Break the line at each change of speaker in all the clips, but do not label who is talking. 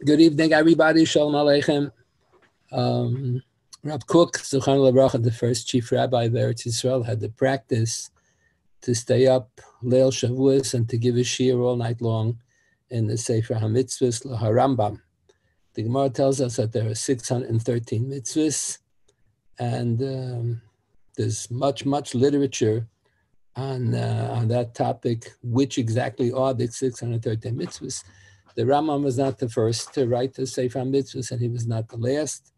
Good evening, everybody. Shalom Aleichem. Rab Kook, Zuchan L'Bracha, the first chief rabbi of Eretz Yisrael, had the practice to stay up Leil Shavuos and to give a shiur all night long in the Sefer HaMitzvos, L'haRambam. The Gemara tells us that there are 613 mitzvahs, and there's much literature on that topic, which exactly are the 613 mitzvahs. The Rambam was not the first to write the Sefer HaMitzvos, and he was not the last.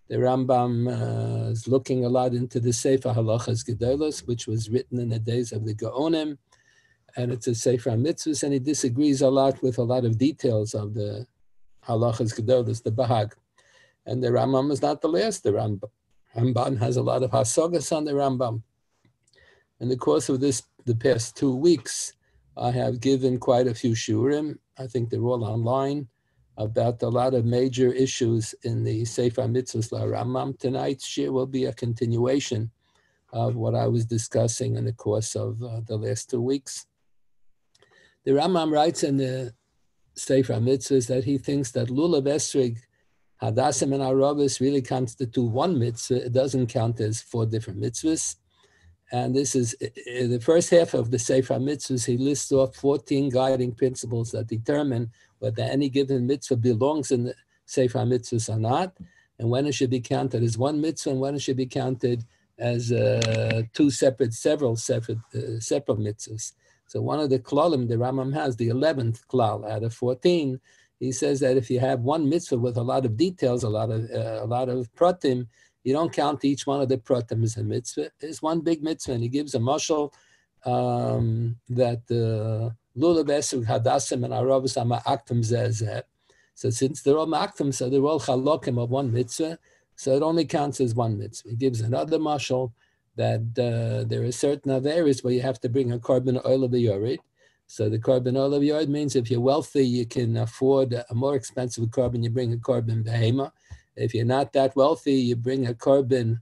The Rambam is looking a lot into the Sefer Halachas Gedolos, which was written in the days of the Gaonim, and it's a Sefer HaMitzvos, and he disagrees a lot with a lot of details of the Halachas Gedolos, the Bahag. And the Rambam is not the last. The Ramban has a lot of hasagas on the Rambam. In the course of the past 2 weeks, I have given quite a few shiurim. I think they're all online, about a lot of major issues in the Sefer HaMitzvos L'haRambam. Tonight's shiur will be a continuation of what I was discussing in the course of the last 2 weeks. The Rambam writes in the Sefer HaMitzvos that he thinks that Lulav Esrig, Hadassim, and Arabis really constitute one mitzvah. It doesn't count as 4 different mitzvahs. And this is the first half of the Sefer HaMitzvos. He lists off 14 guiding principles that determine whether any given mitzvah belongs in the Sefer HaMitzvos or not, and when it should be counted as one mitzvah, and when it should be counted as several separate mitzvahs. So one of the klalim the Rambam has, the 11th klal out of 14, he says that if you have one mitzvah with a lot of details, a lot of pratim, you don't count each one of the pratim as a mitzvah. It's one big mitzvah, and he gives a mashal that lulav esrog hadassim and arabas ama aktam zeh. So since they're all maktam, so they're all chalokim of one mitzvah, so it only counts as one mitzvah. He gives another mashal that there are certain other areas where you have to bring a korban oil of yored. So the korban oil of yored means if you're wealthy, you can afford a more expensive korban, you bring a korban behema. If you're not that wealthy, you bring a korban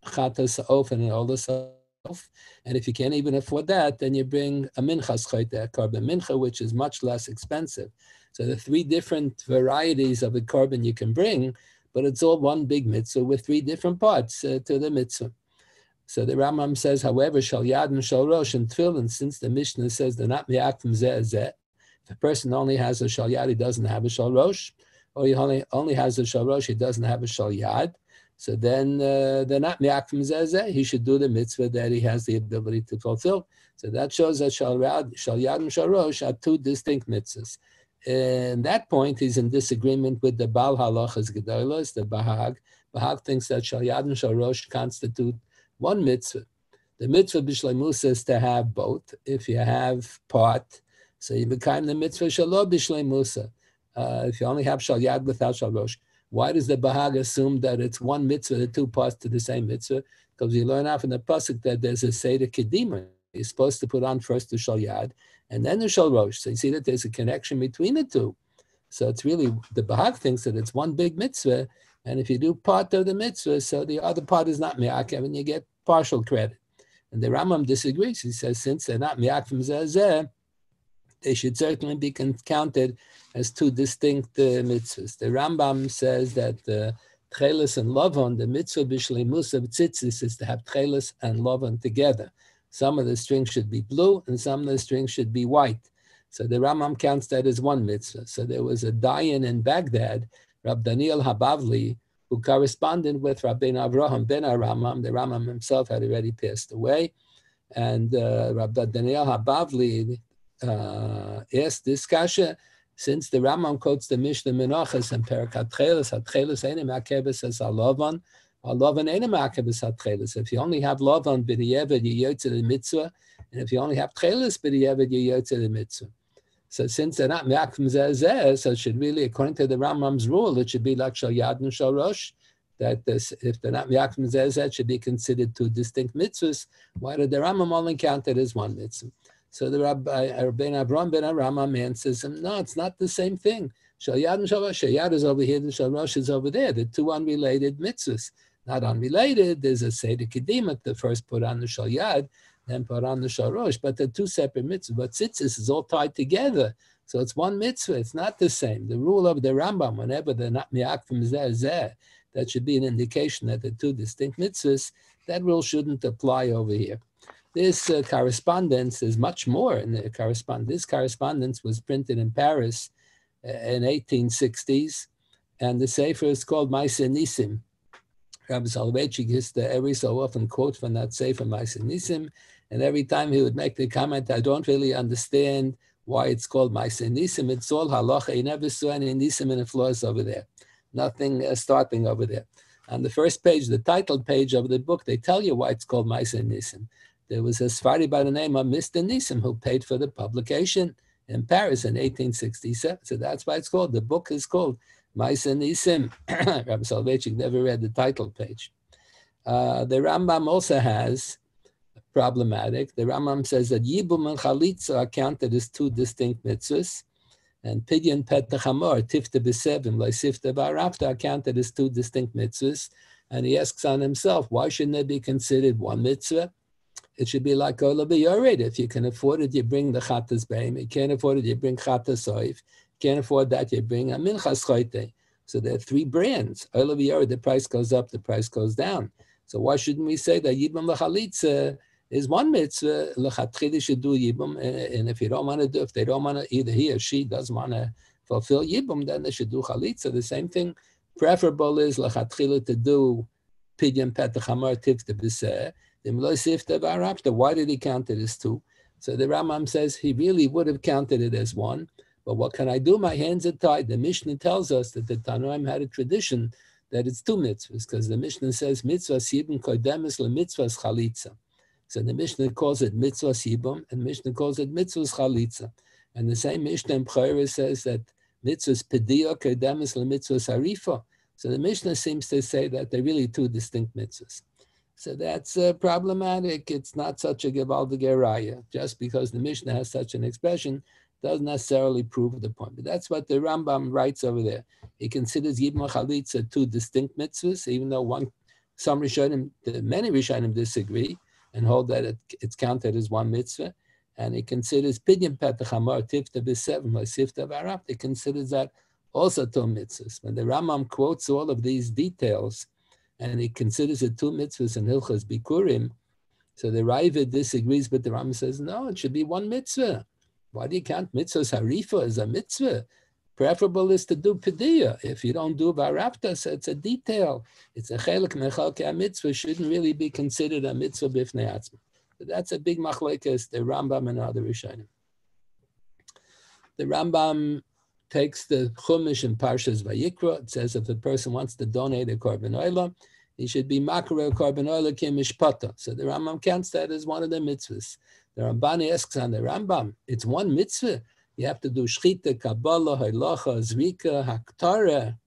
chatas ofen and all this off. And if you can't even afford that, then you bring a minchas chayte, a korban mincha, which is much less expensive. So the 3 different varieties of the korban you can bring, but it's all one big mitzvah with 3 different parts to the mitzvah. So the Rambam says, however, shal yad and shal rosh and tefillin, since the Mishnah says they're not mi'aktim zeh zeh, if a person only has a shal yad, he doesn't have a shal rosh, or he only has a shal rosh, he doesn't have a shal yad, so then they're not mi'aktim zeh zeh. He should do the mitzvah that he has the ability to fulfill. So that shows that shal yad and shal rosh are 2 distinct mitzvahs. And that point, he's in disagreement with the Baal Halachas Gedolos, the Bahag. Bahag thinks that shal yad and shal rosh constitute one mitzvah. The mitzvah b'shleimus is to have both. If you have part, so you become the mitzvah shalo b'shleimusa. If you only have shal yad without shal rosh, why does the Bahag assume that it's one mitzvah, the 2 parts to the same mitzvah? Because you learn out from the pasuk that there's a seder kedima. You're supposed to put on first the shal yad and then the shal rosh. So you see that there's a connection between the 2. So it's really, the Bahag thinks that it's one big mitzvah, and if you do part of the mitzvah, so the other part is not mi'akev, and you get partial credit. And the Rambam disagrees. He says, since they're not mi'akev zeh, they should certainly be counted as 2 distinct mitzvahs. The Rambam says that tchelis and lovon, the mitzvah b'shleimus of tzitzis, is to have tchelis and lovon together. Some of the strings should be blue, and some of the strings should be white. So the Rambam counts that as one mitzvah. So there was a dayan in Baghdad, Rab Daniel Habavli, who corresponded with Rabbeinu Avraham ben HaRambam. The Rambam himself had already passed away. And Rab Daniel Habavli asked this kasha, since the Rambam quotes the Mishnah Menachas and Perikat Chelis, HaTchelis Einem HaKeves as HaLovan, HaLovan Einem HaKeves HaTchelis. If you only have Lovan b'di'evet, you yotze the mitzvah, and if you only have Chelis b'di'evet, you yotze the mitzvah. So since they're not mi'akim zeh zeh, so it should really, according to the Rambam's rule, it should be like shal yad and shal rosh, that if they're not mi'akim zeh zeh, it should be considered 2 distinct mitzvahs. Why did the Rambam only count it as one mitzvah? So the Rabbeinu Avraham ben HaRambam answers him, no, it's not the same thing. Shal yad and shal rosh, shal yad is over here, and shal rosh is over there. They're 2 unrelated mitzvahs. Not unrelated, there's a seder kedima, the first put on the shal yad, then put on the shal rosh, but they're 2 separate mitzvahs. But tzitzis is all tied together So it's one mitzvah. It's not the same. The rule of the Rambam, whenever they're not mi'akfim zeh, that should be an indication that they're two distinct mitzvahs. That rule shouldn't apply over here. This correspondence is much more in the correspondence. This correspondence was printed in Paris in 1860s, and the Sefer is called Ma'aseh Nisim. Rabbi Soloveitchik used to every so often quote from that Sefer Ma'aseh Nisim, and every time he would make the comment, I don't really understand why it's called Ma'aseh Nisim. It's all halacha. He never saw any Nisim in the floors over there. Nothing starting over there. On the first page, the title page of the book, they tell you why it's called Ma'aseh Nisim. There was a Sephardi by the name of Mr. Nisim who paid for the publication in Paris in 1867. So that's why it's called. The book is called Ma'aseh Nisim. Rabbi Soloveitchik never read the title page. The Rambam also has problematic. The Rambam says that Yibum and Chalitza are counted as two distinct mitzvahs, and Pidyon Petach Hamor, Tifta B'Sevim, Leisifta B'Arafta are counted as two distinct mitzvahs. And he asks on himself, why shouldn't they be considered one mitzvah? It should be like Ola B'Yored. If you can afford it, you bring the Chatas Beim. You can't afford it, you bring Chatas Soif. Can't afford that, you bring a Minchas Choyte. So there are three brands. Ola B'Yored, the price goes up, the price goes down. So why shouldn't we say that Yibam L'Chalitza is one mitzvah? L'Chatchili should do Yibam, and if you don't want to do, if they don't want to, either he or she doesn't want to fulfill Yibam, then they should do Chalitza. The same thing. Preferable is L'Chatchili to do Pidyon Petach Hamor Tifta B'Seh. Why did he count it as two? So the Rambam says he really would have counted it as one, but what can I do? My hands are tied. The Mishnah tells us that the Tanoim had a tradition that it's two mitzvahs, because the Mishnah says mitzvahs yibum kodemes lemitzvahs chalitza. So the Mishnah calls it mitzvahs yibum, and Mishnah calls it mitzvahs chalitza. And the same Mishnah in B'chorah says that mitzvahs pediya kodemes lemitzvahs harifa. So the Mishnah seems to say that they're really two distinct mitzvahs. So that's problematic. It's not such a gevaldige raya. Just because the Mishnah has such an expression doesn't necessarily prove the point. But that's what the Rambam writes over there. He considers Yibum Chalitza two distinct mitzvahs, even though some Rishonim, many Rishonim disagree and hold that it's counted as one mitzvah. And he considers Pidyon Petach Hamor Tifta B'Sevim Sifta B'Araf. He considers that also two mitzvahs. When the Rambam quotes all of these details, and he considers it two mitzvahs in Hilchos Bikurim, so the Ravid disagrees, but the Rambam says, no, it should be one mitzvah. Why do you count mitzvahs harifa as a mitzvah? Preferable is to do pediyah. If you don't do varafta, so it's a detail. It's a chelik mechalke mitzvah, shouldn't really be considered a mitzvah b'fnei atzma. But that's a big machlekes, the Rambam and other Rishonim. The Rambam takes the Chumash in Parshas Vayikra. It says if a person wants to donate a korban oila, he should be makar korban oila kimishpata. So the Rambam counts that as one of the mitzvahs. The Rambam asks on the Rambam, it's one mitzvah. You have to do shchita, Kabbalah, halacha, zrika, haktara,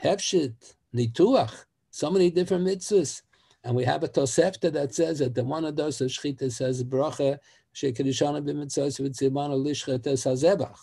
hefshit, nituach. So many different mitzvahs. And we have a Tosefta that says that the one of those of shchita says bracha shekirishana b'mitzvos v'tzimana lishchet es hazebach.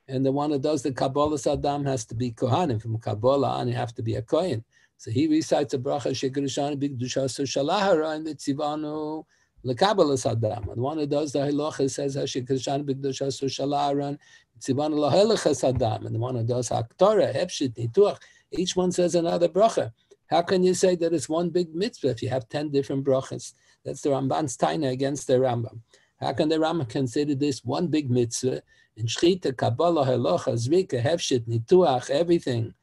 And the one who does the Kabbalah Saddam has to be Kohanim. From Kabbalah on, you have to be a Kohen. So he recites a bracha, Shekerishani B'Kedushasu Shalahara, and Mitzivanu L'Kabbalah Saddam. And the one who does the Halacha says, Shekerishani B'Kedushasu Shalahara, Mitzivanu L'Halacha Saddam. And the one who does Haktorah, Hepshit, Nituach, each one says another bracha. How can you say that it's one big mitzvah if you have 10 different brachas? That's the Ramban's taina against the Rambam. How can the Rambam consider this one big mitzvah? In Shchita, Kabbalah, Halacha, Zrika, Hefshit, Nituach, everything,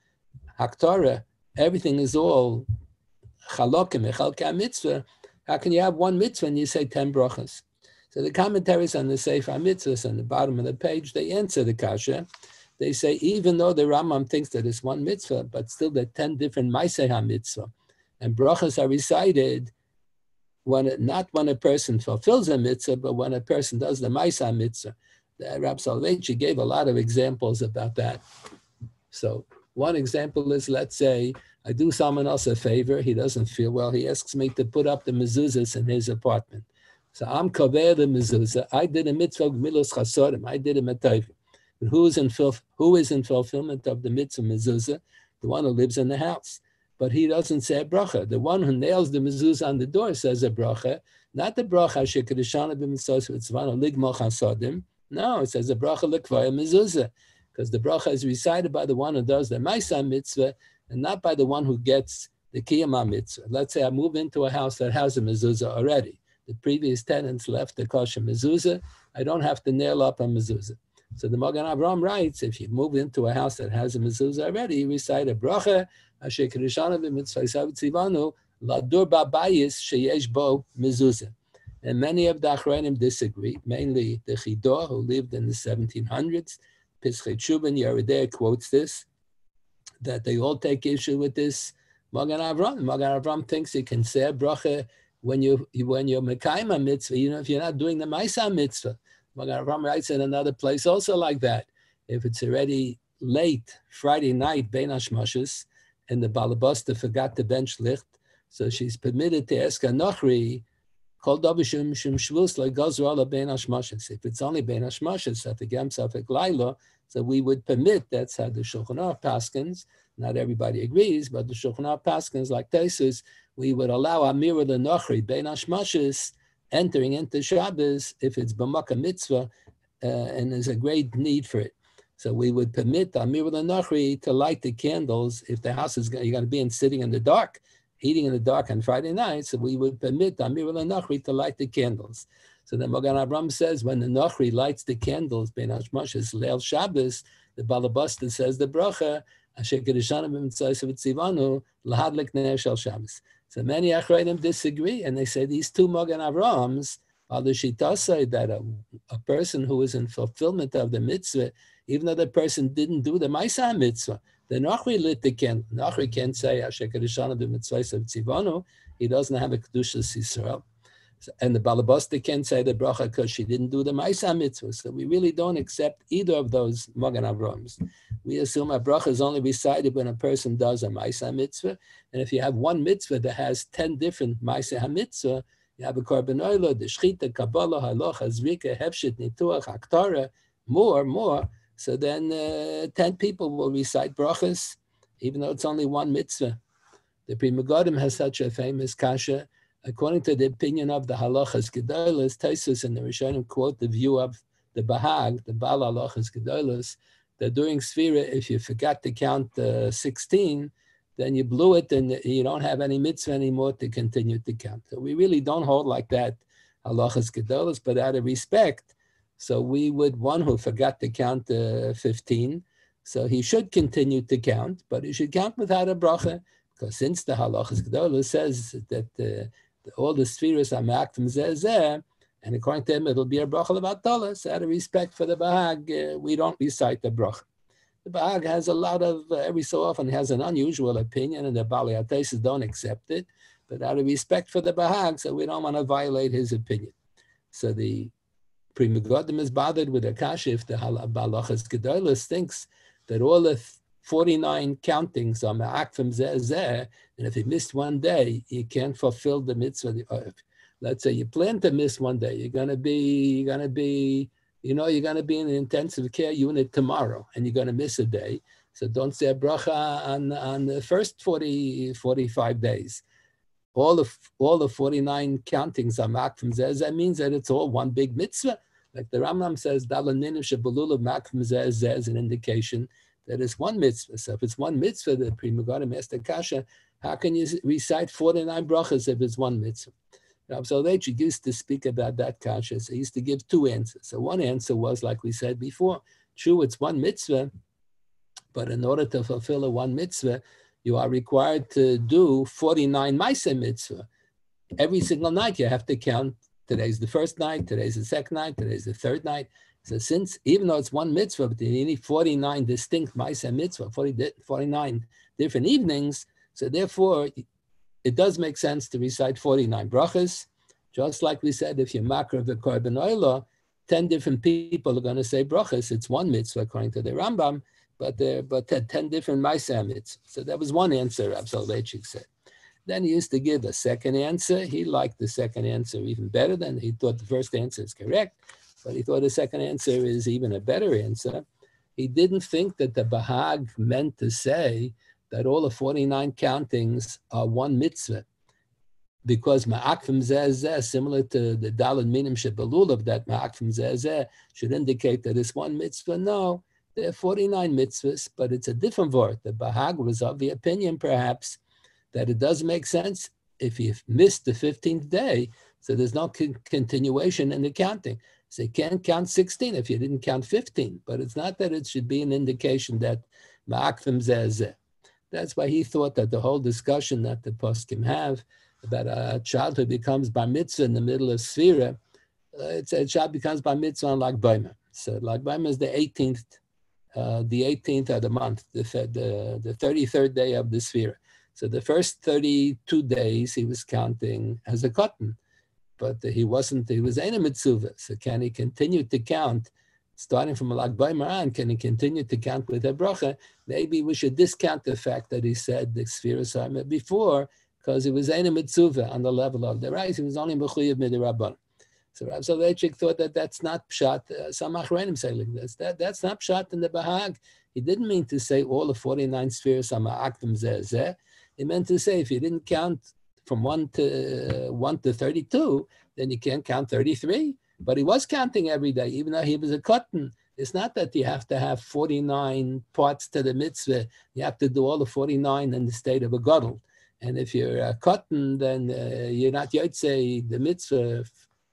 Haktorah, everything is all Chalokim, Echalka mitzvah. How can you have one mitzvah and you say 10 brachas? So the commentaries on the Sefer HaMitzvos on the bottom of the page, they answer the kasha. They say, even though the Rambam thinks that it's one mitzvah, but still there are 10 different Maaseh HaMitzvah. And brachas are recited not when a person fulfills a mitzvah, but when a person does the Maaseh HaMitzvah. Rabbi Soloveitchik gave a lot of examples about that. So one example is, let's say I do someone else a favor, he doesn't feel well, he asks me to put up the mezuzahs in his apartment. So I'm kover the mezuzah. I did a mitzvah gmilos chasodim. I did a metayv. Who is in fulfillment of the mitzvah mezuzah? The one who lives in the house. But he doesn't say a bracha. The one who nails the mezuzah on the door says a bracha, not the bracha shekadishana b'mitzvos v'tzvano ligmo chasodim. No, it says the bracha lekvaya mezuzah, because the bracha is recited by the one who does the Maisa mitzvah and not by the one who gets the Kiyama mitzvah. Let's say I move into a house that has a mezuzah already. The previous tenants left the kosher mezuzah. I don't have to nail up a mezuzah. So the Magen Avraham writes, if you move into a house that has a mezuzah already, you recite a bracha, asher kirishana v'mitzvah tzivanu, ladur babayis sheyesh bo mezuzah. And many of the Achronim disagree, mainly the Chidor, who lived in the 1700s. Pischei Tshuva Yeridea quotes this, that they all take issue with this Magen Avraham. Magen Avraham thinks you can say a bracha when you're Mekayim a mitzvah, if you're not doing the Maisa mitzvah. Magen Avraham writes in another place also like that. If it's already late Friday night, Bein Hashmashos, and the Balabasta forgot to bench licht, so she's permitted to ask a Nochri, if it's only Bein Hashmashos, Safek Yam, Safek Laila, so we would permit, that's how the Shulchan Aruch paskins. Not everybody agrees, but the Shulchan Aruch paskins, like Taisus, we would allow Amira the Nochri, Bein Hashmashos, entering into Shabbos if it's B'maka mitzvah, and there's a great need for it. So we would permit Amir Nachri to light the candles if the house is you're going to be sitting in the dark, eating in the dark on Friday night. So we would permit Amir Nachri to light the candles. So the Magen Avraham says when the Nachri lights the candles, Ben Hashmashos Leil Shabbos, the Balabasta says the bracha, Asher Kedishana b'mitzvah v'tzivanu lahadlik ner shel Shabbos. So many Achronim disagree, and they say these two Magen Avrahams are the Shitasa, that a person who is in fulfillment of the mitzvah, even though the person didn't do the Maisa mitzvah, the Nachri lit the candle. Nachri can't say Asher Kedishana b'mitzvah v'tzivanu. He doesn't have a Kedushas Yisrael. And the Balabasta can't say the bracha because she didn't do the Maisa mitzvah. So we really don't accept either of those Magen Avrahams. We assume a bracha is only recited when a person does a Maisa mitzvah. And if you have one mitzvah that has 10 different Maisa mitzvah, you have a Korban Oila, the Shchita, Kabbalah, Halacha, Zrika, Hefshit, Nituach, Haktara, more. So then 10 people will recite brachas, even though it's only one mitzvah. The Pri Megadim has such a famous kasha. According to the opinion of the halachas gedolos, Taisus and the Rishonim quote the view of the Bahag, the Baal halachas gedolos, that during Sfira, if you forgot to count 16, then you blew it and you don't have any mitzvah anymore to continue to count. So we really don't hold like that halachas gedolos, but out of respect, so we would, one who forgot to count 15, so he should continue to count, but he should count without a bracha, because since the halachas gedolos says that all the spheres are ma'aktim zeh, and according to him, it'll be a bracha of Atala. So out of respect for the Bahag, we don't recite the bracha. The Bahag has a lot of, every so often has an unusual opinion, and the Bali Ataisis don't accept it. But out of respect for the Bahag, so we don't want to violate his opinion. So the Pri Megadim is bothered with a kasha if the halachas gedolos thinks that all the 49 countings are ma'aktim zeh, and if you missed one day, you can't fulfill the mitzvah. Let's say you plan to miss one day, you're gonna be in an intensive care unit tomorrow, and you're gonna miss a day. So don't say a bracha on the first 45 days. All the 49 countings are ma'aktim zeh. That means that it's all one big mitzvah. Like the Rambam says, dalaninu shebelulav ma'aktim zeh is an indication that it's one mitzvah. So if it's one mitzvah, the Pri Megadim asked the kasha, how can you recite 49 brachas if it's one mitzvah? So they used to speak about that kasha. So he used to give two answers. So one answer was, like we said before, true, it's one mitzvah, but in order to fulfill a one mitzvah, you are required to do 49 Maaseh mitzvah. Every single night you have to count, today's the first night, today's the second night, today's the third night. So since, even though it's one mitzvah, but you need 49 distinct Maaseh mitzvah, 49 different evenings, so therefore it does make sense to recite 49 brachas. Just like we said, if you're makar of the Korban Oila, 10 different people are going to say brachas. It's one mitzvah according to the Rambam, but 10 different Maaseh mitzvahs. So that was one answer, Rav Soloveitchik said. Then he used to give a second answer. He liked the second answer even better than he thought the first answer is correct. But he thought the second answer is even a better answer. He didn't think that the Bahag meant to say that all the 49 countings are one mitzvah. because ma'akfim zeh, similar to the dalad minim shebelulav, that ma'akfim zeh should indicate that it's one mitzvah. No, there are 49 mitzvahs, but it's a different word. The Bahag was of the opinion, perhaps, that it does make sense if you've missed the 15th day, so there's no continuation in the counting. So you can't count 16 if you didn't count 15, but it's not that it should be an indication that ma'akfim zeh. That's why he thought that the whole discussion that the poskim have about a child who becomes bar mitzvah in the middle of Sefira, it's a child becomes bar mitzvah on Lag B'omer. So Lag B'omer is the 18th of the month, the 33rd day of the Sefira. So the first 32 days he was counting as a cotton, but he was Ein Mitzvah. So can he continue to count starting from a Lag B'omer on? Can he continue to count with a bracha? Maybe we should discount the fact that he said the Sefira Sarma before, because it was Ein Mitzvah on the level of the rice. He was only Mechuyev Midirabban. So Rav Soloveitchik thought that that's not pshat. Some Achronim say like this. That's not pshat in the Bahag. He didn't mean to say all the 49 spheres are ma'aktim zeh. He meant to say if you didn't count from 1 to 32, then you can't count 33. But he was counting every day, even though he was a cotton. It's not that you have to have 49 parts to the mitzvah. You have to do all the 49 in the state of a gadol. And if you're a cotton, then you're not Yarchei the mitzvah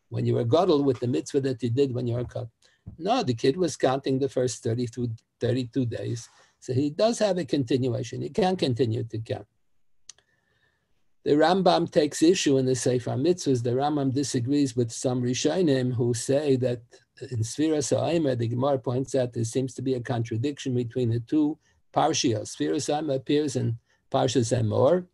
when you're a gadol with the mitzvah that you did when you're a cotton. No, the kid was counting the first 32 days. So he does have a continuation. He can continue to count. The Rambam takes issue in the Sefer HaMitzvos. The Rambam disagrees with some Rishonim who say that in Sfiras HaOmer, the Gemara points out there seems to be a contradiction between the two parshios. Sfiras HaOmer appears in Parshas Emor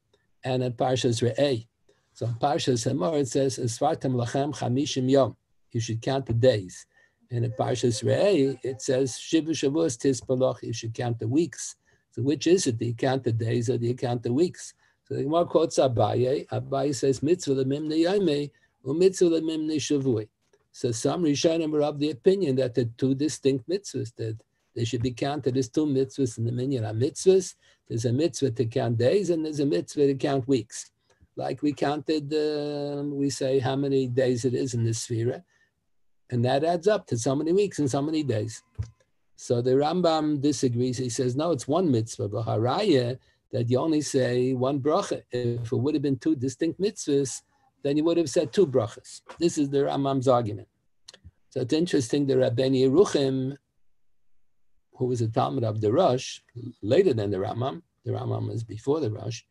and in Parshas Re'eh. So in Parshas Emor it says, Esvartem lachem chamishim yom. You should count the days. And in Parshas Re'eh it says, Shivu Shavuos tispaloch. You should count the weeks. So which is it? Do you count the days or do you count the weeks? So the Gemara quotes Abaye. Abaye says, Mitzvah lemimne yomei, u'mitzvah lemimne shavui. So some Rishonim are of the opinion that the two distinct mitzvahs, that they should be counted as two mitzvahs in the minyan HaMitzvos. There's a mitzvah to count days and there's a mitzvah to count weeks. Like we counted, we say how many days it is in the Sefira, and that adds up to so many weeks and so many days. So the Rambam disagrees. He says, no, it's one mitzvah, but haraya, that you only say one bracha. If it would have been two distinct mitzvahs, then you would have said two brachas. This is the Rambam's argument. So it's interesting, the Rabbeinu Yeruchim, who was a Talmud of the Rosh, later than the Rambam was before the Rosh,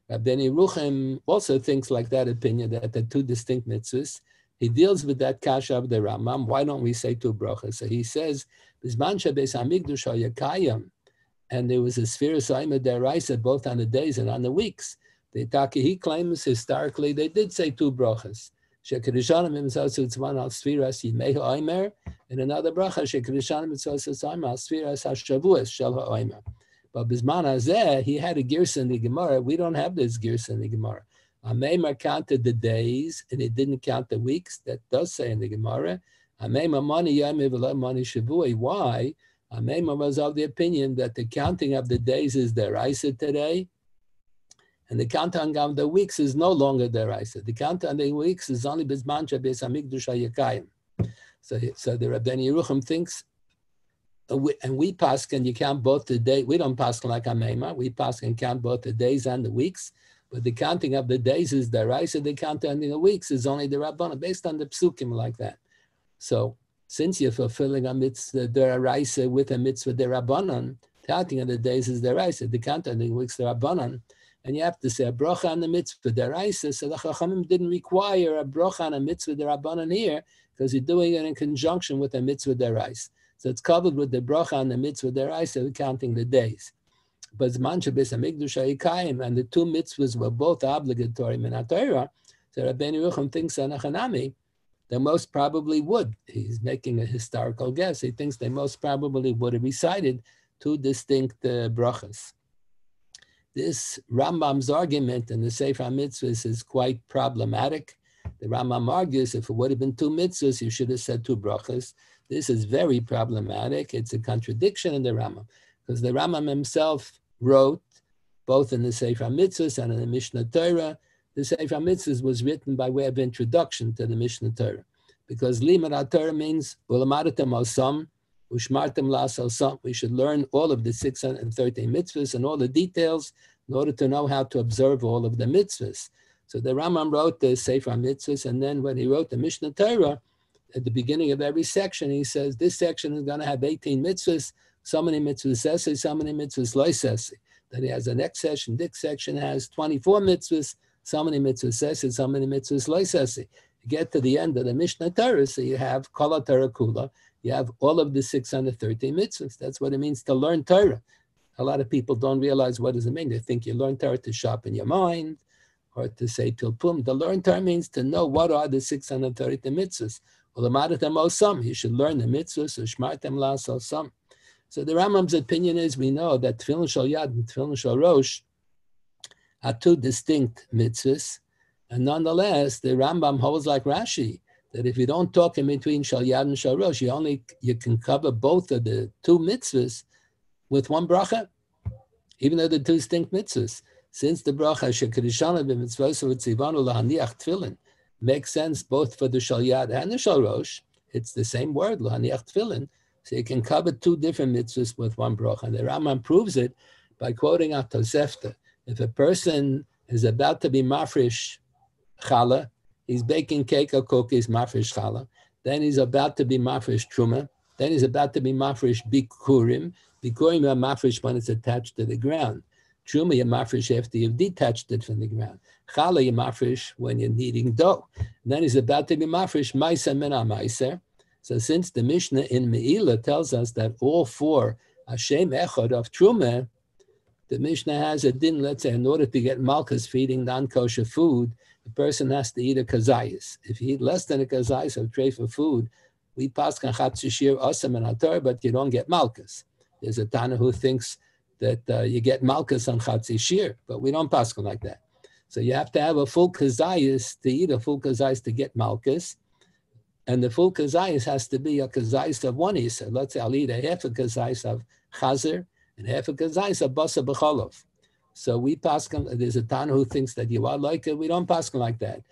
Rabbeinu Yeruchim also thinks like that opinion, that the two distinct mitzvahs. He deals with that kasha of the Rambam. Why don't we say two brachas? So he says, Bizman shebeis hamikdash hayakayim, and there was a Sefira Saima deraisa both on the days and on the weeks. He claims historically they did say two brachas. Shekirishanim himself it's one al Sfiras Yimehu Omer, and another bracha Shekirishanim himself it's one al Sfiras HaShavuos Shel HaOmer. But Bizman Hazeh, he had a girsa in the Gemara. We don't have this girsa in the Gemara. Ameimar counted the days and it didn't count the weeks. That does say in the Gemara. Ameimar mani yomei v'lo mani shavui. Why? Ameimar was of the opinion that the counting of the days is deraisa today, and the counting of the weeks is no longer deraisa. The counting of the weeks is only bizman shebeis hamikdash hayakayim. So the Rabbeinu Yeruchim thinks, and we paskin, you count both the day. We don't paskin like Ameimar. We paskin count both the days and the weeks. But the counting of the days is deraisa. The counting of the weeks is only the Rabbana, based on the psukim like that. So since you're fulfilling a mitzvah deraisa with a mitzvah derabanan, counting of the days is deraisa. The counting of the weeks derabanan, and you have to say a bracha on the mitzvah deraisa. So the Chachamim didn't require a bracha on a mitzvah derabanan here because you're doing it in conjunction with a mitzvah deraisa. So it's covered with the bracha on the mitzvah deraisa, counting the days. But Zman Shebeis HaMikdash HaYikayim, and the two mitzvahs were both obligatory min HaTorah. So Rabbeinu Yeruchim thinks Anachanami, they most probably would. He's making a historical guess. He thinks they most probably would have recited two distinct brachas. This Rambam's argument in the Sefer HaMitzvos is quite problematic. The Rambam argues if it would have been two mitzvahs, you should have said two brachas. This is very problematic. It's a contradiction in the Rambam, because the Rambam himself wrote, both in the Sefer HaMitzvos and in the Mishnah Torah, the Sefer HaMitzvos was written by way of introduction to the Mishnah Torah, because Limud HaTorah means Ulamadatem Osam, Ushmartem Las Osam. We should learn all of the 613 mitzvahs and all the details in order to know how to observe all of the mitzvahs. So the Rambam wrote the Sefer HaMitzvos, and then when he wrote the Mishnah Torah, at the beginning of every section, he says, this section is going to have 18 mitzvahs, so many mitzvahs sesi, so many mitzvahs loy sesi. Then he has the next section, this section has 24 mitzvahs, so many mitzvahs sesi, so many mitzvahs loy sesi. You get to the end of the Mishnah Torah, so you have Kallah Torah Kula, you have all of the 613 mitzvahs. That's what it means to learn Torah. A lot of people don't realize what does it mean. They think you learn Torah to sharpen your mind, or to say tilpum. The learn Torah means to know what are the 630 mitzvahs. You should learn the mitzvahs. So the Rambam's opinion is, we know that Tefillin Shal Yad and Tefillin Shal Rosh are two distinct mitzvahs, and nonetheless, the Rambam holds like Rashi, that if you don't talk in between Shal Yad and Shal Rosh, you can cover both of the two mitzvahs with one bracha, even though they're two distinct mitzvahs. Since the bracha Shekirishana b'mitzvos v'tzivanu lahaniach tefillin makes sense both for the Shal Yad and the Shal Rosh, it's the same word, lahaniach tefillin, so you can cover two different mitzvahs with one bracha. And the Rambam proves it by quoting a Tosefta. If a person is about to be mafresh Kallah, he's baking cake or cookies, mafresh Kallah, then he's about to be mafresh truma, then he's about to be mafresh bikurim. Bikurim are mafresh when it's attached to the ground. Truma, you're mafresh after you've detached it from the ground. Kallah, you're mafresh when you're kneading dough. And then he's about to be mafresh ma'aser min ha'ma'aser. So since the Mishnah in Me'ilah tells us that all four Hashem Echad of Truma, the Mishnah has a din, let's say, in order to get malchus feeding non-kosher food, the person has to eat a kazayis. If you eat less than a kazayis of tray for food, we pass kan chatzishir asam and atar, but you don't get malchus. There's a Tana who thinks that you get malchus on chatzishir, but we don't pass like that. So you have to have a full kazayis to eat a full kazayis to get malchus. And the full kazayis has to be a kazayis of one isa. Let's say I'll eat a half a kazayis of chazer and half a kazayis of basa b'cholov. So we pass, there's a Tana who thinks that you are like it. We don't pass like that.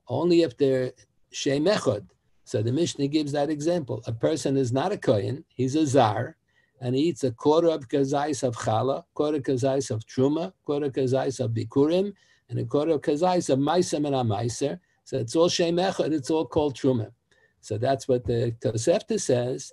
Only if they're shem echad. So the Mishnah gives that example. A person is not a kohen, he's a zar, and he eats a quarter of kazayis of challah, quarter kazayis of truma, quarter kazayis of bikurim, and a quarter of kazayis of ma'aser and ma'aser. So it's all shem echad, it's all called truma. So that's what the Tosefta says.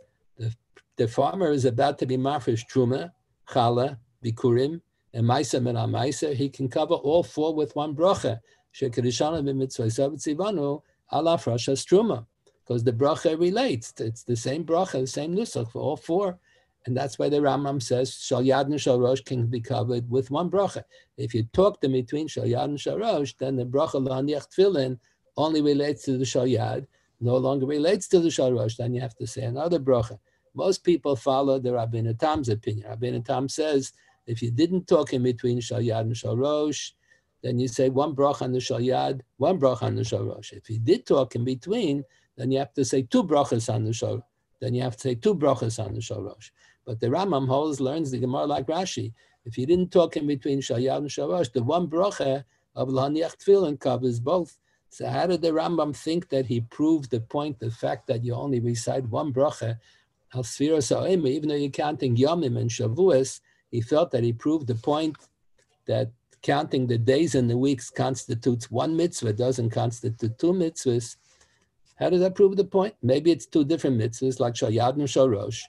The farmer is about to be mafresh truma, challah, bikurim, and ma'aser and ma'aser. He can cover all four with one bracha. Shekirishana b'mitzvos v'tzivanu ala frashas truma. Because the bracha relates. It's the same bracha, the same nusach for all four. And that's why the Rambam says Shal Yad and Shal Rosh can be covered with one bracha. If you talk them between Shal Yad and Shal Rosh, then the bracha L'haniach Tefillin only relates to the Shal Yad, no longer relates to the Shal Rosh. Then you have to say another bracha. Most people follow the Rabbeinu Tam's opinion. Rabbeinu Tam says if you didn't talk in between Shal Yad and Shal Rosh, then you say one bracha on the Shal Yad, one bracha on the Shal Rosh. If you did talk in between, then you have to say two brachas on the Shal. Then you have to say two brachas on the Shal Rosh. But the Rambam learns the Gemara like Rashi. If you didn't talk in between Shal Yad and Shal Rosh, the one bracha of L'haniach Tefillin covers both. So how did the Rambam think that he proved the point, the fact that you only recite one bracha, al Sfiros ha'omer, even though you're counting Yomim and Shavuos, he felt that he proved the point that counting the days and the weeks constitutes one mitzvah, doesn't constitute two mitzvahs. How does that prove the point? Maybe it's two different mitzvahs, like Shal Yad and Shal Rosh,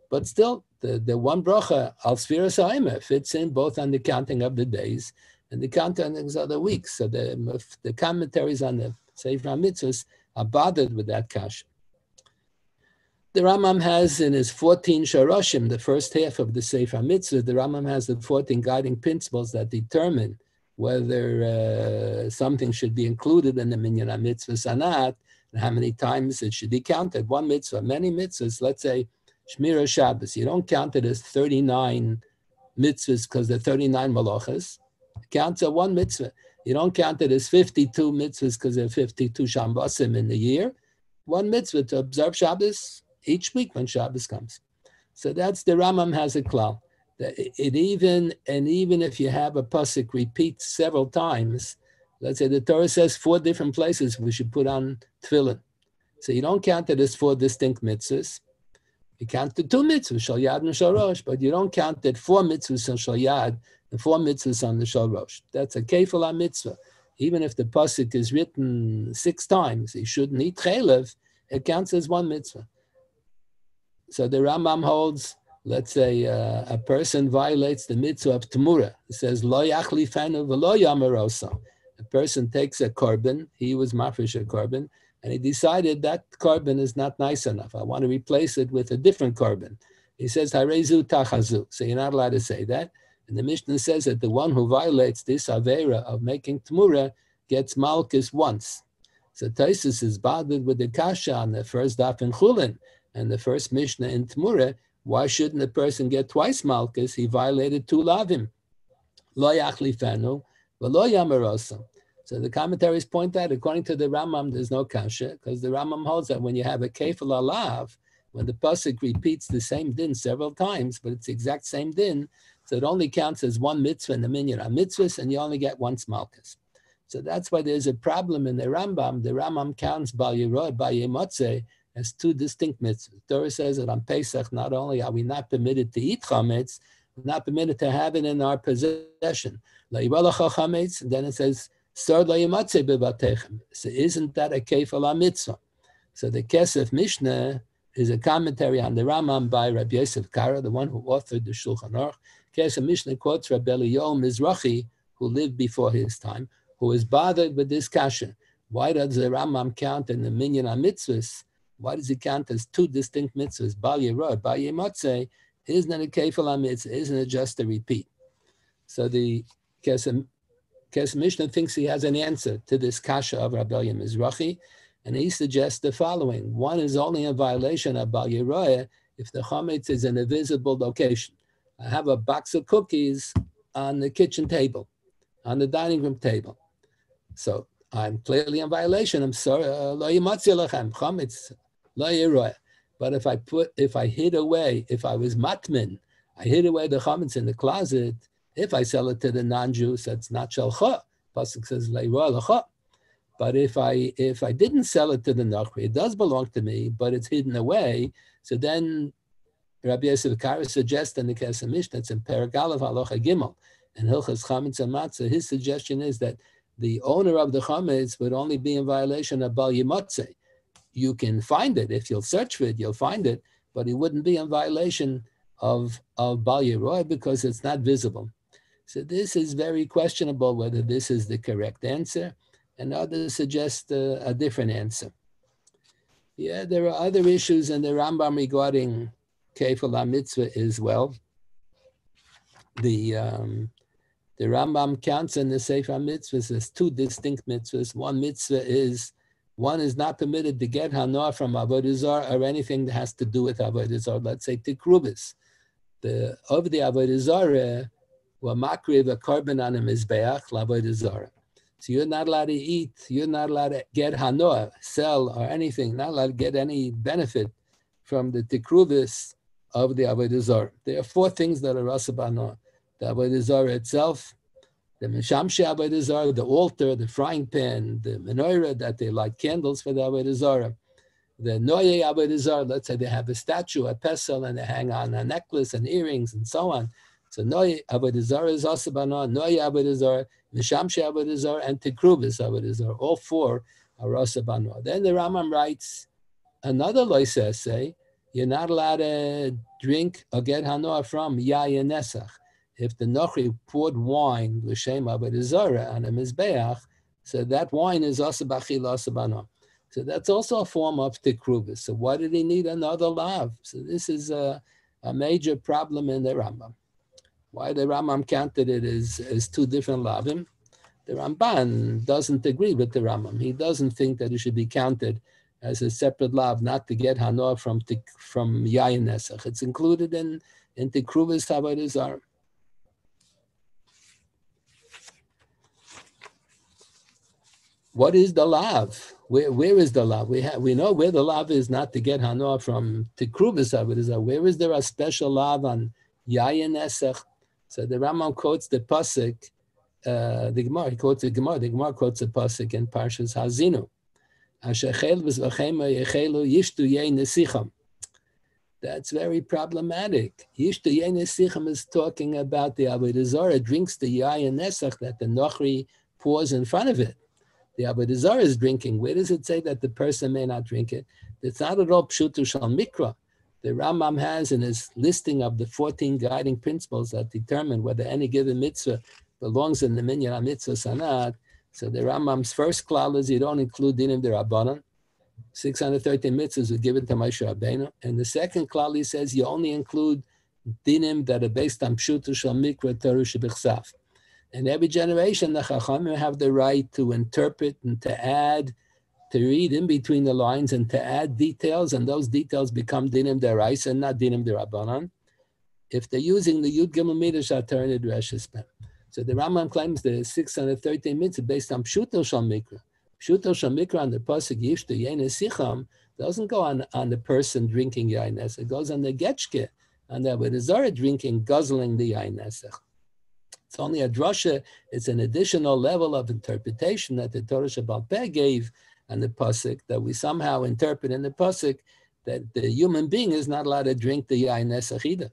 but still, the one bracha, al Sfiros ha'omer, fits in both on the counting of the days and the counting of the weeks. So the commentaries on the Sefer HaMitzvos are bothered with that kasha. The Rambam has in his 14 Sharoshim, the first half of the Sefer HaMitzvos, the Rambam has the 14 guiding principles that determine whether something should be included in the Minyan HaMitzvos or not, and how many times it should be counted. One mitzvah, many mitzvahs, let's say Shmira Shabbos, you don't count it as 39 mitzvahs because they're 39 malachas. It counts as one mitzvah. You don't count it as 52 mitzvahs because there are 52 Shambasim in the year. One mitzvah to observe Shabbos each week when Shabbos comes. So that's the Rambam has a klal. Even if you have a pasuk repeat several times, Let's say the Torah says 4 different places we should put on tefillin. So you don't count it as 4 distinct mitzvahs. You count the 2 mitzvahs, shal yad and shal rosh, but you don't count it 4 mitzvahs on shal yad and 4 mitzvahs on the shal rosh. That's a kefala mitzvah. Even if the pasuk is written 6 times, he shouldn't eat chaylev, it counts as 1 mitzvah. So the Rambam holds, let's say a person violates the mitzvah of Temurah. It says, Lo yachlifenu v'lo yamarosa. A person takes a korban, he was mafresh a korban, and he decided that korban is not nice enough. I want to replace it with a different korban. He says, Harezu tachazu. So you're not allowed to say that. And the Mishnah says that the one who violates this avera of making Temurah gets malchus once. So Taisus is bothered with the kasha on the first daf in Chulin and the first Mishnah in Temurah. Why shouldn't a person get twice malchus? He violated 2 lavim. Lo yachlifenu v'lo yamarosa. So the commentaries point out, according to the Rambam, there's no kasha, because the Rambam holds that when you have a kefal alav, when the pasuk repeats the same din several times, but it's the exact same din, so it only counts as 1 mitzvah in the minyan HaMitzvos, and you only get 1 malchus. So that's why there's a problem in the Rambam. The Rambam counts Bal Yerod, Bal Yemotzei as 2 distinct mitzvahs. The Torah says that on Pesach, not only are we not permitted to eat chametz, we're not permitted to have it in our possession. And then it says, so isn't that a kefal mitzvah? So the Kesef Mishnah is a commentary on the Rambam by Rabbi Yosef Kara, the one who authored the Shulchan Aruch. Kesef Mishnah quotes Rabbi Eliyahu Mizrahi, who lived before his time, who is bothered with this kasha. Why does the Rambam count in the minyan HaMitzvos? Why does he count as 2 distinct mitzvahs? Bal Yerod, Bal Yemotzei, isn't it a kefal mitzvah? Isn't it just a repeat? So the Kesef Mishnah thinks he has an answer to this kasha of Rabbi Eliyahu Mizrahi, and he suggests the following. 1 is only a violation of Bal Yeroeh if the chametz is in a visible location. I have a box of cookies on the kitchen table, on the dining room table. So I'm clearly in violation. I'm sorry, lo yimatzi lechem, chametz, lo yeroeh. But if I hid away, if I was matmin, I hid away the chametz in the closet. If I sell it to the non-Jews, that's not shalcha. Pasuk says le'roeh lecha. But if I didn't sell it to the Nachri, it does belong to me, but it's hidden away. So then Rabbi Yosef Kara suggests in the Kesef Mishnah, it's in Peragalav Halacha Gimel, and Hilchas Chametz and Matzah, his suggestion is that the owner of the chametz would only be in violation of Bal Yemotzei. You can find it. If you'll search for it, you'll find it, but he wouldn't be in violation of Bal Yeroeh because it's not visible. So this is very questionable whether this is the correct answer, and others suggest a different answer. Yeah, there are other issues in the Rambam regarding kefal mitzvah as well. The Rambam counts in the Sefer HaMitzvos as 2 distinct mitzvahs. One is not permitted to get hanoah from avodah zarah or anything that has to do with avodah zarah. Let's say tikrubis. Over the avodah zarah, were makriv a korban on a mizbeach l'avodah zarah. So you're not allowed to eat, you're not allowed to get hanoah, sell or anything, not allowed to get any benefit from the tikrubis of the avodah zarah. There are 4 things that are rasa b'hanoah. The avodah zarah itself, the mishamshe avodah zarah, the altar, the frying pan, the menorah that they light candles for the avodah zarah, the noye avodah zarah, let's say they have a statue, a pesel, and they hang on a necklace and earrings and so on. So noye avodah zarah is also b'hanoah, noye avodah zarah, mishamshe avodah zarah, and tikrubis avodah zarah. All 4 are rasa b'hanoah. Then the Rambam writes another loisa say, you're not allowed to drink or get hanoah from yayin nesach. If the Nochri poured wine, l'shem avodah zarah, on a mizbeach, so that wine is also b'achila also b'hanoah. So that's also a form of tikrubis. So why did he need another lav? So this is a major problem in the Rambam. Why the Rambam counted it as 2 different lavim? The Ramban doesn't agree with the Rambam. He doesn't think that it should be counted as a separate lav, not to get hanoah from yayin nesach. It's included in tikrubis avodah zarah. What is the lav? Where is the lav? We know where the lav is, not to get hanoah from tikrubis avodah zarah. Where is there a special lav on yayin nesach? So the Rambam quotes the pasuk the Gemara. He quotes the Gemara. The Gemara quotes a pasuk in Parshas Hazinu. That's very problematic. Yishtu Yein Nesicham is talking about the Avodah Zarah drinks the Yayin Nesach that the Nochri pours in front of it. The Avodah Zarah is drinking. Where does it say that the person may not drink it? It's not at all Pshutu Shal Mikra. The Rambam has in his listing of the 14 guiding principles that determine whether any given mitzvah belongs in the minyan HaMitzvos or not. So the Rambam's first klal is you don't include dinim d'Rabbanan. 613 mitzvahs were given to Moshe Rabbeinu. And the second klal, he says you only include dinim that are based on Pshutu Shal Mikra Torah Shebichsav. And every generation, the Chachamim have the right to interpret and to add, to read in between the lines and to add details, and those details become dinim d'Oraisa and not dinim d'Rabbanan. If they're using the Yud Gimel Midrash Atar and Dreshis. So the Rambam claims the 613 mitzvah based on Pshuto Shal Mikra. Pshuto Shal Mikra on the pasuk Yishtu Yein Nesicham doesn't go on the person drinking Yain Nesach. It goes on the Getchke, on the Avodah Zarah drinking, guzzling the Yain Nesach. It's only a drasha. It's an additional level of interpretation that the Torah Shebal Peh gave on the pasuk, that we somehow interpret in the pasuk that the human being is not allowed to drink the Yain Nesach either.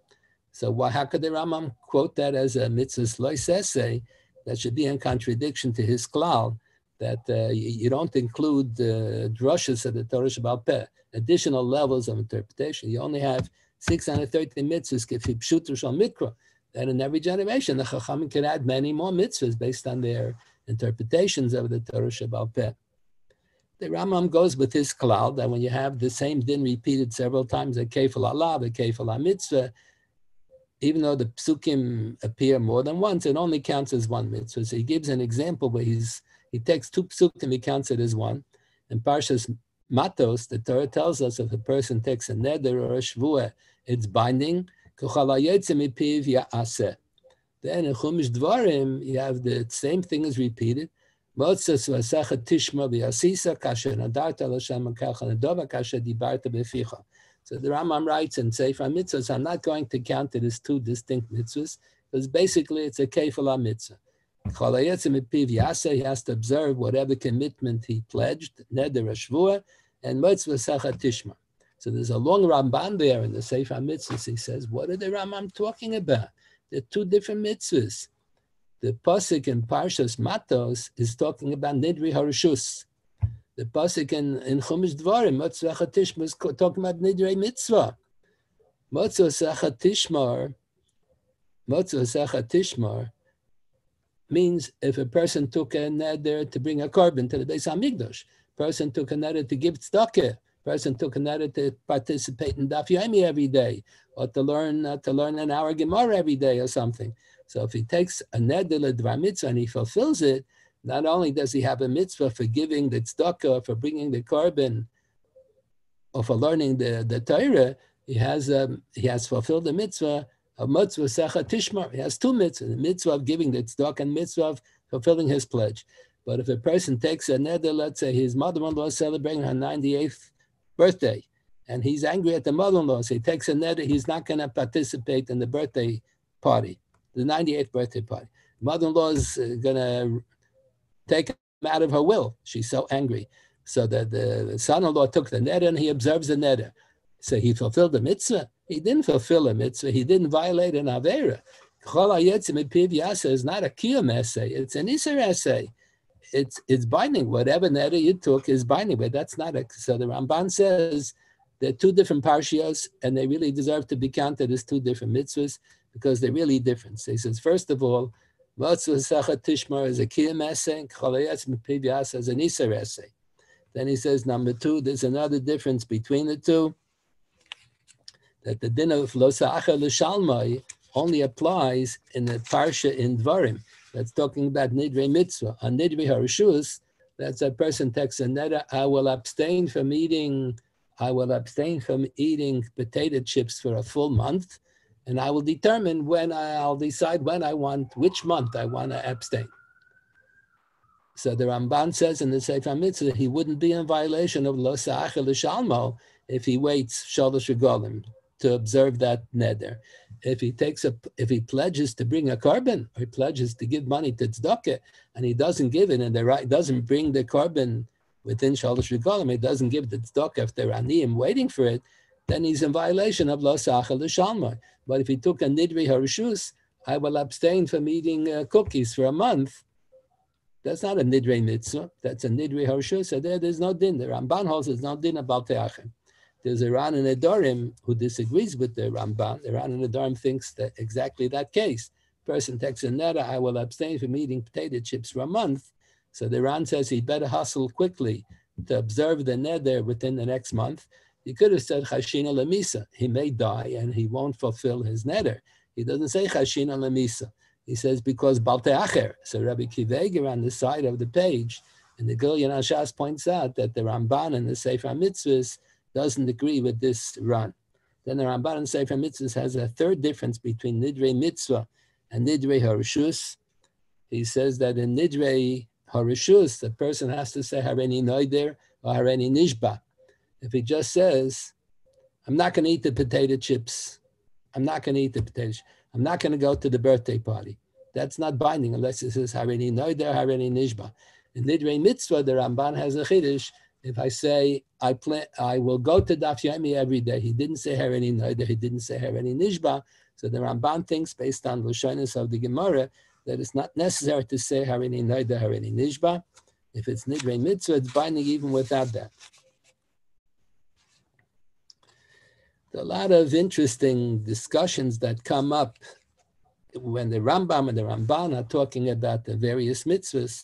So how could the Rambam quote that as a mitzvahs lois essay that should be in contradiction to his klal, that you don't include drashas of the Torah Shebal Peh, additional levels of interpretation. You only have 630 mitzvahs, kefi pshutu shal mikra, that in every generation the Chachamim can add many more mitzvahs based on their interpretations of the Torah Shebal Peh. The Rambam goes with his klal that when you have the same din repeated several times, a kefal Allah, the kefal mitzvah, even though the psukim appear more than once, it only counts as one mitzvah. So he gives an example where he takes two psukim, he counts it as one. In Parshas Matos, the Torah tells us if a person takes a neder or a shvuah, it's binding. Then in Chumash Dvarim, you have the same thing is repeated. So the Rambam writes in Sefer HaMitzvos, I'm not going to count it as two distinct mitzvahs, because basically it's a kefala mitzvah. He has to observe whatever commitment he pledged, neder shvuah, and mitzvah sachat tishma. So there's a long Ramban there in the Sefer HaMitzvos. He says, what are the Rambam talking about? They're two different mitzvahs. The pasuk in Parshas Matos is talking about nidri harishus. The pasuk in Chumash Dvarim, Motzah Tishma, is talking about nidrei mitzvah. Motzah Tishmar means if a person took a neder to bring a korban to the Beis HaMikdash, person took a neder to give tzedakah, person took a neder to participate in Daf Yomi every day, or to learn an hour Gemara every day or something. So if he takes a neder l'dvar mitzvah and he fulfills it, not only does he have a mitzvah for giving the tzedakah, for bringing the korban, or for learning the Torah, he has fulfilled the mitzvah of mitzvah secha tishmar. He has two mitzvahs: the mitzvah of giving the tzedakah and mitzvah of fulfilling his pledge. But if a person takes a neder, let's say his mother-in-law is celebrating her 98th birthday, and he's angry at the mother-in-law, so he takes a neder, he's not going to participate in the birthday party, the 98th birthday party. Mother-in-law is going to take him out of her will. She's so angry. So that the son-in-law took the neder and he observes the neder. So he fulfilled the mitzvah. He didn't fulfill a mitzvah. He didn't violate an avera. Is not a kiyum essay. It's an iser essay. It's binding. Whatever neder you took is binding, but that's not a. So the Ramban says they're two different parshios, and they really deserve to be counted as two different mitzvahs because they're really different. So he says, first of all, mitzvah sachat tishmar is a kiyum essay, and cholayetz mipiviyas is an iser essay. Then he says, number two, there's another difference between the two, that the din of lo sa'acha l'shalmai only applies in the parsha in Dvarim. That's talking about nidrei mitzvah. On nidrei harishus, that's a person takes a neder, I will abstain from eating potato chips for a full month, and I will determine which month I want to abstain. So the Ramban says in the Sefer HaMitzvah, he wouldn't be in violation of lo sa'acha l'shalmo if he waits shalosh regalim, to observe that neder. If he pledges to bring a carbon, or he pledges to give money to tzedakah, and he doesn't give it, and doesn't bring the carbon within Shalosh Regalim, he doesn't give the tzedakah if they're aniyim waiting for it, then he's in violation of Lo Sachal L'Shalmai. But if he took a nidri harishus, I will abstain from eating cookies for a month. That's not a nidre mitzvah. That's a nidre harishus. So there's no din. The Ramban holds there's no din about te'achem. There's a Ran and Adorim who disagrees with the Ramban. The Ran and Adorim thinks that exactly that case. Person takes a neder, I will abstain from eating potato chips for a month. So the Ran says he better hustle quickly to observe the neder within the next month. He could have said Chashina Lemisa. He may die and he won't fulfill his neder. He doesn't say Chashina Lemisa. He says because Balteacher. So Rabbi Kiveger on the side of the page, and the Gilyon Ashas points out that the Ramban in the Sefer HaMitzvos doesn't agree with this run. Then the Ramban in Sefer HaMitzvos has a third difference between Nidrei Mitzvah and Nidrei Harishus. He says that in Nidrei Harishus, the person has to say Hareni Noider or Hareni Nishba. If he just says, I'm not going to eat the potato chips, I'm not going to eat the potato chips, I'm not going to go to the birthday party. That's not binding unless it says Hareni Noider, Hareni Nishba. In Nidrei Mitzvah, the Ramban has a chiddush. If I say, I will go to Daf Yomi every day, he didn't say Hareni Noider, he didn't say Hareni Nishba. So the Ramban thinks, based on Lashonos of the Gemara, that it's not necessary to say Hareni Noider, Hareni Nishba. If it's Nidrei Mitzvah, it's binding even without that. There are a lot of interesting discussions that come up when the Rambam and the Ramban are talking about the various mitzvahs.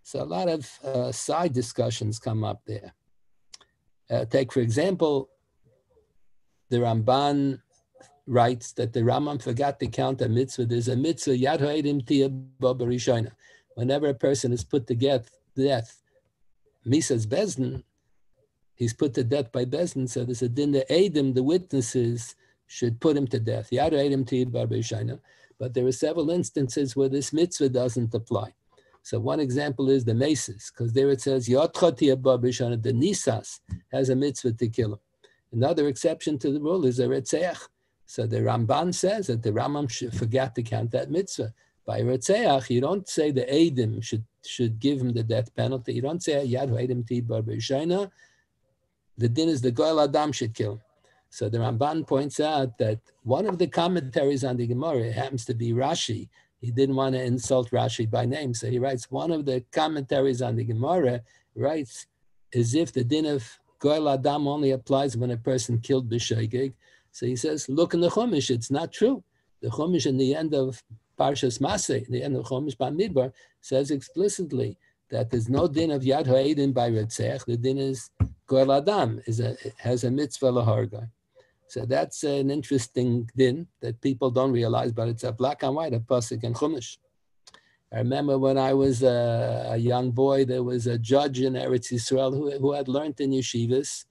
So a lot of side discussions come up there. Take, for example, the Ramban writes that the Rambam forgot to count a mitzvah. There's a mitzvah, Yad Ha'edim Tiyah Bo B'Rishona. Whenever a person is put to death, Misa's Bezdin, he's put to death by Bezdin, so there's a din, the Eidim, the witnesses, should put him to death. Yad Ha'edim Tiyah Bo B'Rishona. But there are several instances where this mitzvah doesn't apply. So one example is the Meses, because there it says, the Nisas has a mitzvah to kill him. Another exception to the rule is a Retzeach. So the Ramban says that the Rambam forgot to count that mitzvah. By Retzeach, you don't say the Eidim should give him the death penalty. You don't say, Yad Ha'edim Ti Bar B'Rishona. The din is the Goel Adam should kill him. So the Ramban points out that one of the commentaries on the Gemara happens to be Rashi. He didn't want to insult Rashi by name, so he writes, one of the commentaries on the Gemara writes, as if the din of Goel Adam only applies when a person killed b'shoigeg. So he says, look in the Chumash, it's not true. The Chumash in the end of Parshas Maseh, the end of Chumash Bamidbar, says explicitly that there's no din of Yad Ha'edim by Retzech. The din is Goel Adam, has a mitzvah laharga. So that's an interesting din that people don't realize, but it's a black and white, a pasuk in Chumash. I remember when I was a young boy, there was a judge in Eretz Yisrael who had learned in yeshivas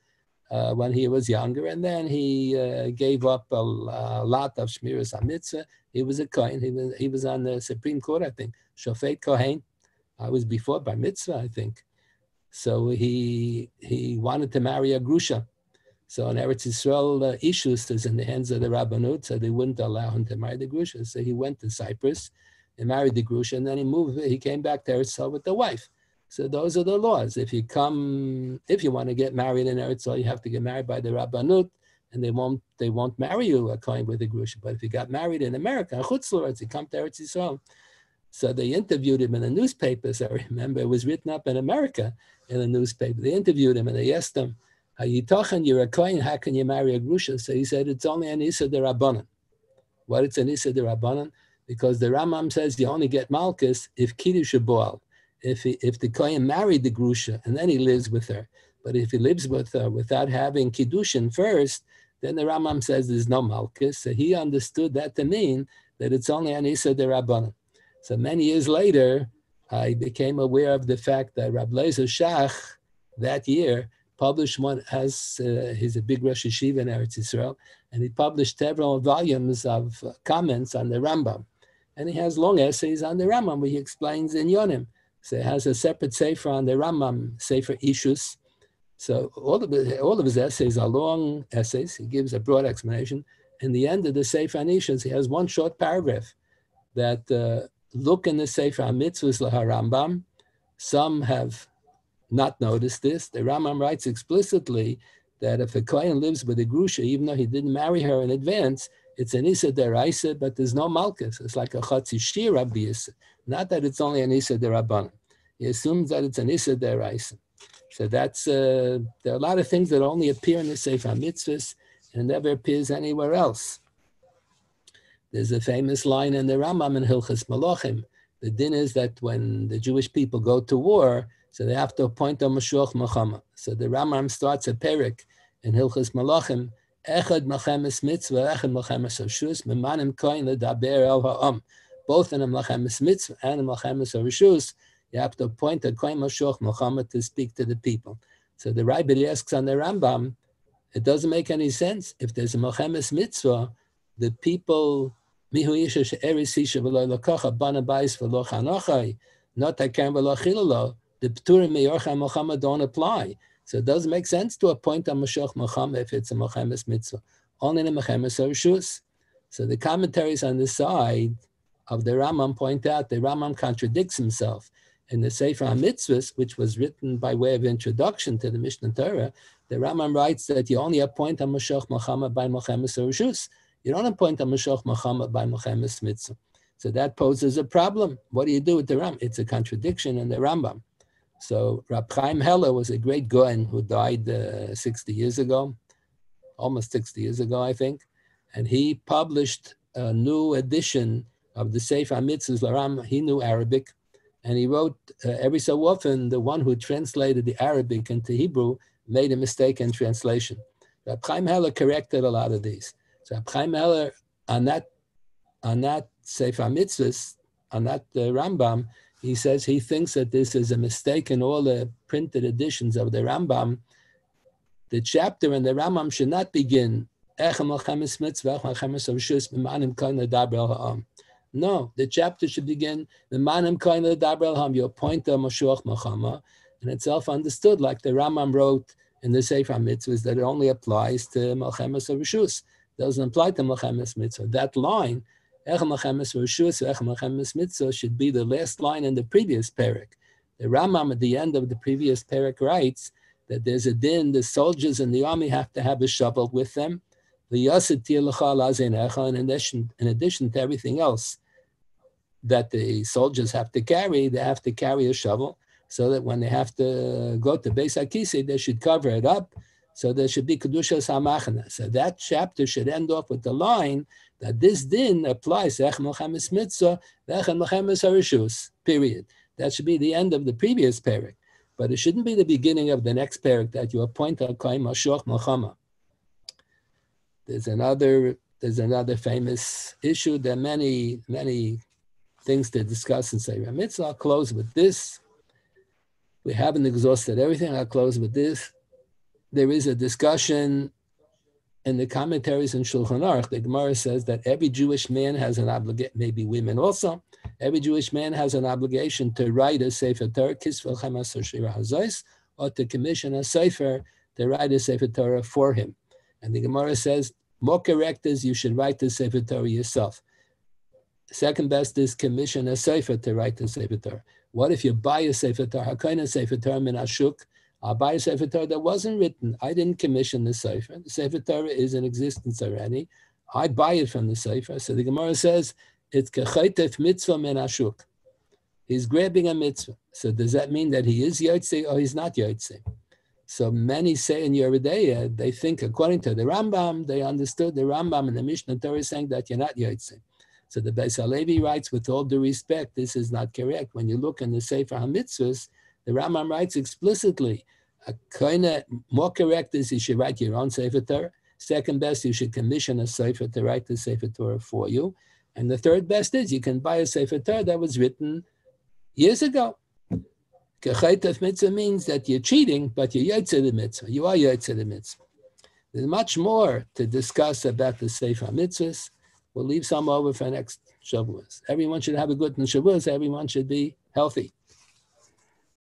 when he was younger, and then he gave up a lot of Shmiras HaMitzvah. He was a Kohen. He was on the Supreme Court, I think, Shofet Kohen. I was before Bar Mitzvah, I think. So he wanted to marry a Grusha. So in Eretz Yisrael, Ishus is in the hands of the Rabbanut, so they wouldn't allow him to marry the Grusha. So he went to Cyprus and married the Grusha, and then he came back to Eretz Yisrael with the wife. So those are the laws. If you want to get married in Eretz Yisrael, you have to get married by the Rabbanut, and they won't marry you a Kohen with a Grusha. But if you got married in America, Chutz La'aretz, you come to Eretz Yisrael. So they interviewed him in the newspapers. I remember it was written up in America in the newspaper. They interviewed him and they asked him, you're a Kohen, how can you marry a Grusha? So he said, it's only an Issa de Rabbanan. What it's an Issa de Rabbanan? Because the Rambam says you only get Malkus if Kiddush Boal. If the Kohen married the Grusha and then he lives with her. But if he lives with her without having Kiddushin first, then the Rambam says there's no Malkus. So he understood that to mean that it's only an Issa de Rabbanan. So many years later, I became aware of the fact that Rab Leizer Shach that year published he's a big Rosh Yeshiva in Eretz Yisrael, and he published several volumes of comments on the Rambam. And he has long essays on the Rambam where he explains in Yonim. So he has a separate Sefer on the Rambam, Sefer Ishus. So all of his essays are long essays. He gives a broad explanation. In the end of the Sefer Anishas, he has one short paragraph that look in the Sefer HaMitzvos L'haRambam. Some have not noticed this. The Rambam writes explicitly that if a Kohen lives with a Grusha, even though he didn't marry her in advance, it's an Issa deraisa, but there's no Malkus. It's like a Chatzi Shir Rabbi Issa. Not that it's only an Issa derabbanan. He assumes that it's an Issa deraisa. So that's, there are a lot of things that only appear in the Sefer HaMitzvos and never appears anywhere else. There's a famous line in the Rambam in Hilchas Malachim. The din is that when the Jewish people go to war, so they have to appoint a Mashuach Machama. So the Rambam starts a perik in Hilchas Malachim, Echad Melchemes Mitzvah, Echad Melchemes Rishus, Memanim Kohen Ledaber El Ha'am. Both in a Melchemes Mitzvah and a Melchemes Rishus, you have to appoint a Kohen Mashuach Machama to speak to the people. So the Rebbe asks on the Rambam, it doesn't make any sense. If there's a Melchemes Mitzvah, the people, Mihu Isha She'eri Sisha V'lo Lokacha, Bana Bais V'lo Chanachai, Not Hakem V'lo Chilalo, the P'turim Meyorcha Melchama don't apply. So it doesn't make sense to appoint a Mashuach Melchama if it's a Melchemes Mitzvah. Only in a Melchemes Rishus. So the commentaries on the side of the Rambam point out the Rambam contradicts himself. In the Sefer HaMitzvos, which was written by way of introduction to the Mishnah Torah, the Rambam writes that you only appoint a Mashuach Melchama by Melchemes Rishus. You don't appoint a Mashuach Melchama by Melchemes Mitzvah. So that poses a problem. What do you do with the Rambam? It's a contradiction in the Rambam. So Rab Chaim Heller was a great Goen who died 60 years ago, almost 60 years ago, I think. And he published a new edition of the Sefer HaMitzvos L'haRambam. He knew Arabic. And he wrote, every so often, the one who translated the Arabic into Hebrew made a mistake in translation. Rab Chaim Heller corrected a lot of these. So Rab Chaim Heller, on that Sefer HaMitzvos, on that Rambam, he says he thinks that this is a mistake in all the printed editions of the Rambam. The chapter in the Rambam should not begin, no, the chapter should begin, you appoint a Mashuach Melchama, and it's self-understood, like the Rambam wrote in the Sefer HaMitzvos, that it only applies to Melchemes Rishus. Doesn't apply to Melchemes Mitzvah. That line, Melchemes Rishus, Melchemes Mitzvah, should be the last line in the previous parak. The Rambam at the end of the previous parak writes that there's a din, the soldiers in the army have to have a shovel with them. In addition to everything else that the soldiers have to carry, they have to carry a shovel so that when they have to go to Beis HaKisei, they should cover it up. So there should be Kedushas HaMachana. So that chapter should end off with the line that this din applies to Ech Melchemes Mitzvah, Ech Melchemes Rishus, period. That should be the end of the previous parak. But it shouldn't be the beginning of the next parak that you appoint a Kohen Mashuach Melchama. There's another famous issue. There are many things to discuss in Sefer HaMitzvah. I'll close with this. We haven't exhausted everything. I'll close with this. There is a discussion in the commentaries in Shulchan Aruch. The Gemara says that every Jewish man has an obligation, maybe women also, every Jewish man has an obligation to write a Sefer Torah, or to commission a Sefer to write a Sefer Torah for him. And the Gemara says, more correct is you should write the Sefer Torah yourself. Second best is commission a Sefer to write the Sefer Torah. What if you buy a Sefer Torah? Hakayna Sefer Torah min Ashuk. I'll buy a Sefer Torah that wasn't written. I didn't commission the Sefer. The Sefer Torah is in existence already. I buy it from the Sefer. So the Gemara says, it's kechaytef mitzvah min Ashuk. He's grabbing a mitzvah. So does that mean that he is Yarchei or he's not Yarchei? So many say in Yeridea, they think according to the Rambam, they understood the Rambam and the Mishnah Torah saying that you're not Yarchei. So the Beis HaLevi writes, with all due respect, this is not correct. When you look in the Sefer HaMitzvos, the Rambam writes explicitly, more correct is you should write your own Sefer Torah. Second best, you should commission a Sefer to write the Sefer Torah for you. And the third best is you can buy a Sefer Torah that was written years ago. Kechaytef mitzvah means that you're cheating, but you're Yarchei the mitzvah. You are Yarchei the mitzvah. There's much more to discuss about the Sefer HaMitzvos. We'll leave some over for next Shavuos. Everyone should have a good Shavuos. Everyone should be healthy.